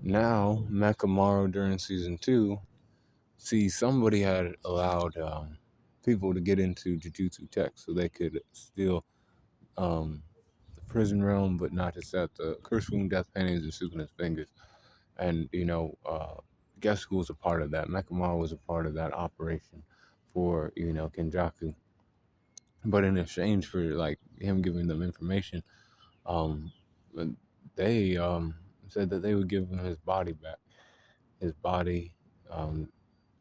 Now, Mechamaru during season 2, see, somebody had allowed people to get into Jujutsu Tech so they could steal the prison realm, but not just that, the Curse Room, Death Paintings, and Sukuna's Fingers. And, guess who was a part of that? Mechamaru was a part of that operation for, Kenjaku. But in exchange for, like, him giving them information, um, they said that they would give him his body back. His body, um,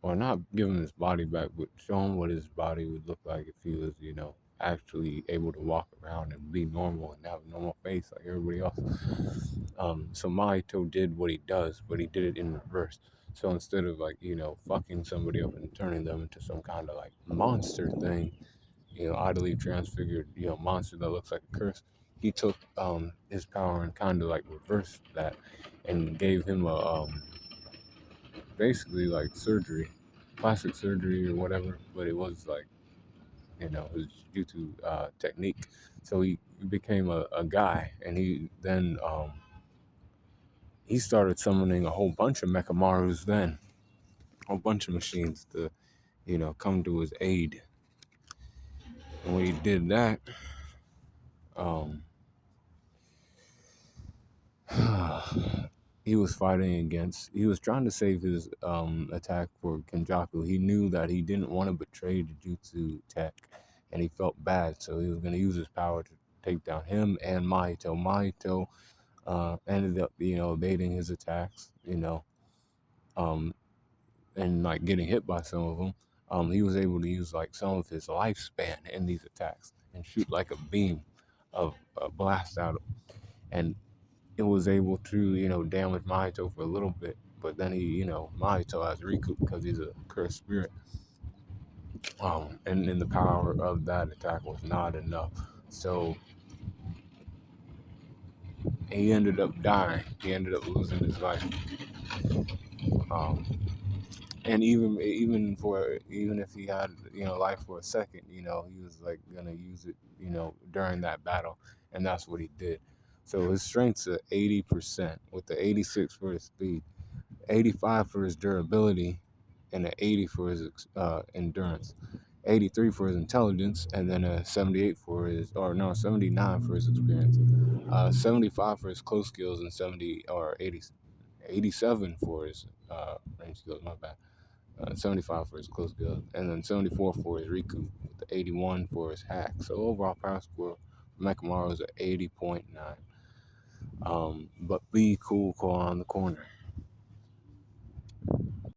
or not give him his body back, but show him what his body would look like if he was, actually able to walk around and be normal and have a normal face like everybody else. So Mahito did what he does, but he did it in reverse. So instead of like, fucking somebody up and turning them into some kind of like monster thing, oddly transfigured, monster that looks like a curse, he took his power and kind of like reversed that and gave him a basically like surgery, plastic surgery or whatever, but it was like, his jutsu technique. So he became a guy, and he then he started summoning a whole bunch of Mechamarus then, a whole bunch of machines to, come to his aid. And when he did that, um, he was trying to save his attack for Kenjaku. He knew that he didn't want to betray Jujutsu Tech, and he felt bad, so he was going to use his power to take down him and Mahito. Mahito ended up, evading his attacks, um, and like getting hit by some of them. He was able to use like some of his lifespan in these attacks and shoot like a beam of blast out of him. And it was able to, damage Mahito for a little bit, but then Mahito has recoup because he's a cursed spirit. And the power of that attack was not enough. So he ended up dying. He ended up losing his life. Um, and even if he had, life for a second, he was like gonna use it, during that battle, and that's what he did. So his strength's at 80% with the 86 for his speed, 85 for his durability, and an 80 for his endurance, 83 for his intelligence, and then a 79 for his experience, 75 for his close skills, and 87 for his range skills. My bad. 75 for his close skills, and then 74 for his recoup, with the 81 for his hack. So overall power score for Mechamaru is at 80.9. But be cool, call on the corner.